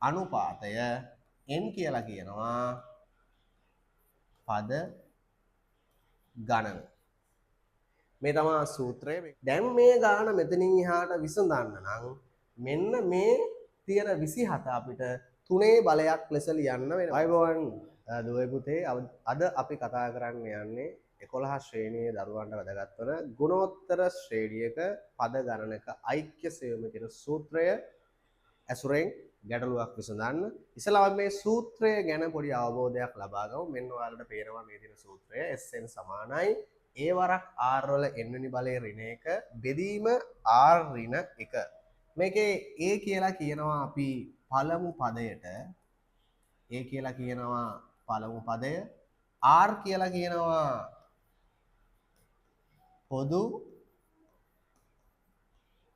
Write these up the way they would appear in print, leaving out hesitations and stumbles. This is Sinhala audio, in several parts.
අනුපාතය n කියලා කියනවා පද ගණන. මේ තමයි සූත්‍රය. දැන් මේ ගාන මෙතනින් එහාට විසඳන්න නම් මෙන්න මේ තියෙන 27 අපිට 3 බලයක් ලෙස ලියන්න වෙනවා. අයබෝවන් දුවේ පුතේ අද අපි කතා කරන්න යන්නේ 11 ශ්‍රේණියේ දරුවන්ට වැදගත් වන ගුණෝත්තර ශ්‍රේණියක පද ගණනක ඓක්‍ය සේවම කියන සූත්‍රය ඇසුරෙන් ගැටලුවක් විසඳන්න. ඉස්සෙල්ලා මේ සූත්‍රය ගැන පොඩි අවබෝධයක් ලබා ගමු. මෙන්න ඔයාලට පේනවා මේ දින සූත්‍රය Sn සමානයි a වරක් r වල n වෙනි බලයේ ඍණ 1 බෙදීම r ඍණ 1. මේකේ a කියලා කියනවා අපි පළමු පදයට, a කියලා කියනවා පළමු පදය, r කියලා කියනවා පොදු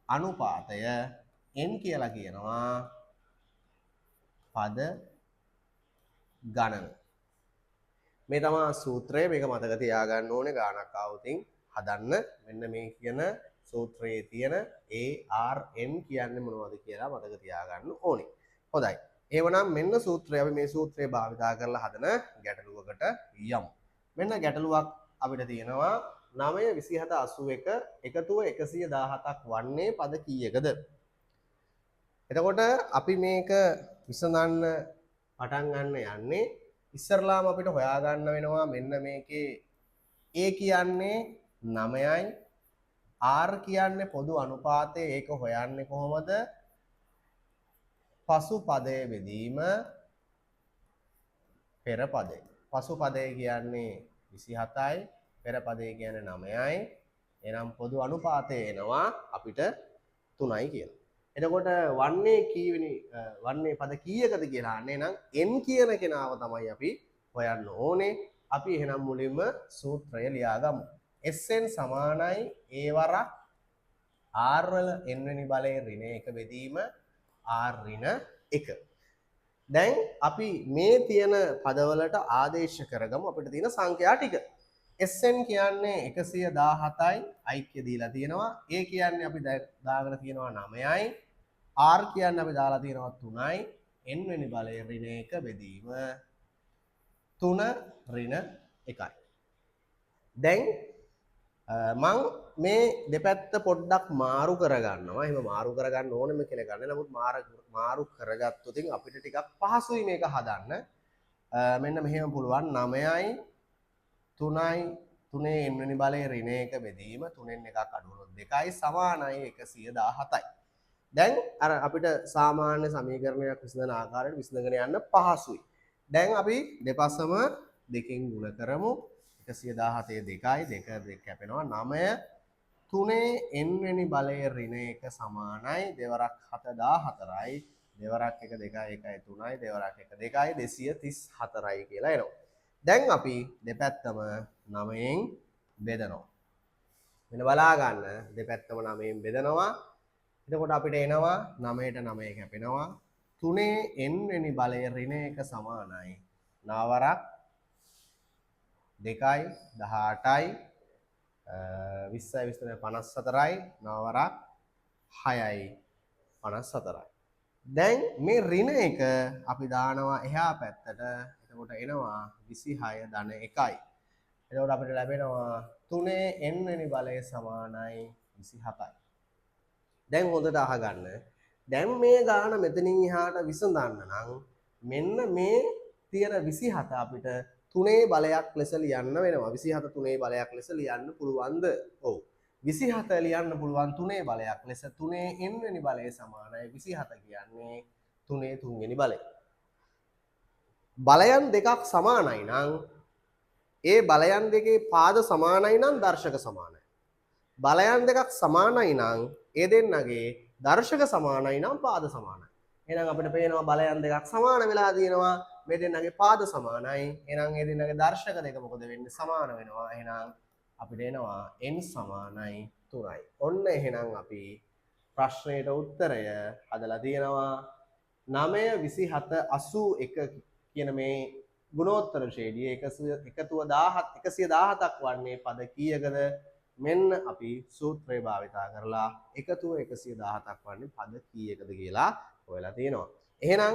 අනුපාතය, n කියලා කියනවා පද ගණන. මේ තමයි සූත්‍රය. මේක මතක තියාගන්න ඕනේ. ගානක් ආවොතින් හදන්න මෙන්න මේ කියන සූත්‍රයේ තියෙන AR N කියන්නේ මොනවද කියලා මතක තියාගන්න ඕනේ. හොඳයි. එහෙනම් මෙන්න සූත්‍රය අපි මේ සූත්‍රය භාවිතා කරලා හදන ගැටලුවකට යමු. මෙන්න ගැටලුවක් අපිට තියෙනවා 9 27 81 එකතුව 117ක් වන්නේ පද කීයකද? එතකොට අපි මේක විසඳන්න පටන් ගන්න යන්නේ ඉස්සරලාම අපිට හොයාගන්න වෙනවා මෙන්න මේකේ a කියන්නේ 9යි r කියන්නේ පොදු අනුපාතය. ඒක හොයන්නේ කොහොමද? පසු පදයේ බෙදීම පෙර පදේ. පසු පදේ කියන්නේ 27යි, පෙර පදේ කියන්නේ 9යි. එහෙනම් පොදු අනුපාතය එනවා අපිට 3යි කියලා. එතකොට වන්නේ කීවෙනි වන්නේ පද කීයකද කියලා අහන්නේ නම් n කියන කෙනාව තමයි අපි හොයන්න ඕනේ. අපි එහෙනම් මුලින්ම සූත්‍රය ලියාගමු. Sn සමානයි a වරක් r වල n වෙනි බලයේ ඍණ 1 බෙදීම r ඍණ 1. දැන් අපි මේ තියෙන පදවලට ආදේශ කරගමු අපිට තියෙන සංඛ්‍යා ටික. Sn කියන්නේ 117යි ඓක්‍ය දීලා තියෙනවා. a කියන්නේ අපි දාගෙන තියෙනවා 9යි. r කියන්නේ අපි දාලා තියෙනවා 3යි. n වෙනි බලයේ ඍණ 1 බෙදීම 3 ඍණ 1යි. දැන් මම මේ දෙපැත්ත පොඩ්ඩක් මාරු කරගන්නවා. එහෙම මාරු කරගන්න ඕනෙම කියලා ගන්න. නමුත් මාරු කරගත්තොත් අපිට ටිකක් පහසුයි මේක හදන්න. මෙන්න මෙහෙම පුළුවන් 9යි 3යි 3 n වෙනි බලයේ ඍණ 1 බෙදීම 3න් එකක් අඩු වුණොත් 2යි සමානයි 117යි. දැන් අර අපිට සාමාන්‍ය සමීකරණයක් විසඳන ආකාරයට විසඳගෙන යන්න පහසුයි. දැන් අපි දෙපසම දෙකෙන් ගුණ කරමු. 117 2යි 2 කැපෙනවා 9 3 n වෙනි බලයේ ඍණ 1 සමානයි දෙවරක් 7 14යි දෙවරක් 1 2යි 1යි 3යි දෙවරක් 1 2යි 234යි කියලා එනවා. දැන් අපි දෙපැත්තම 9න් බෙදනවා. මෙන්න බලා ගන්න දෙපැත්තම 9න් බෙදනවා. එතකොට අපිට එනවා 9ට 9 කැපෙනවා 3 n වෙනි බලයේ ඍණ 1 සමානයි 9 වරක් 2යි 18යි 20යි 54යි 9 වරක් 6යි 54යි. දැන් මේ ඍණ 1 අපි දානවා එහා පැත්තට. එතකොට එනවා 26 ධන 1යි. එතකොට අපිට ලැබෙනවා 3 n වෙනි බලය සමානයි 27යි. දැන් හොඳට අහගන්න. දැන් මේ ගාන මෙතනින් එහාට විසඳන්න නම් මෙන්න මේ තියෙන 27 අපිට 3 බලයක් ලෙස ලියන්න වෙනවා. 27 3 බලයක් ලෙස ලියන්න පුළුවන්ද? ඔව්. 27 ලියන්න පුළුවන් 3 බලයක් ලෙස 3 n වෙනි බලය සමානයි 27 කියන්නේ 3 තුන්වෙනි බලය. බලයන් දෙකක් සමානයි නම් ඒ බලයන් දෙකේ පාද සමානයි නම් දර්ශක සමානයි. බලයන් දෙකක් සමානයි නම් ඒ දෙන්නගේ දර්ශක සමානයි නම් පාද සමානයි. එහෙනම් අපිට පේනවා බලයන් දෙකක් සමාන වෙලා තියෙනවා. මේ දෙන්නගේ පාද සමානයි. එහෙනම් මේ දෙන්නගේ දර්ශක දෙක මොකද වෙන්නේ? සමාන වෙනවා. එහෙනම් අපිට එනවා n සමානයි 3යි. ඔන්න එහෙනම් අපි ප්‍රශ්නයට උත්තරය හදලා තියෙනවා. 9 27 81 කියන මේ ගුණෝත්තර ශ්‍රේණිය එකතුව 117ක් වන්නේ පද කීයකද? මෙන්න අපි සූත්‍රය භාවිතා කරලා එකතුව 117ක් වන්නේ පද කීයකද කියලා හොයලා තියෙනවා. එහෙනම්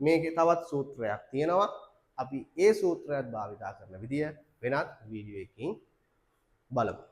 මේකේ තවත් සූත්‍රයක් තියෙනවා. අපි ඒ සූත්‍රයත් භාවිතා කරන විදිය වෙනත් වීඩියෝ එකකින් බලමු.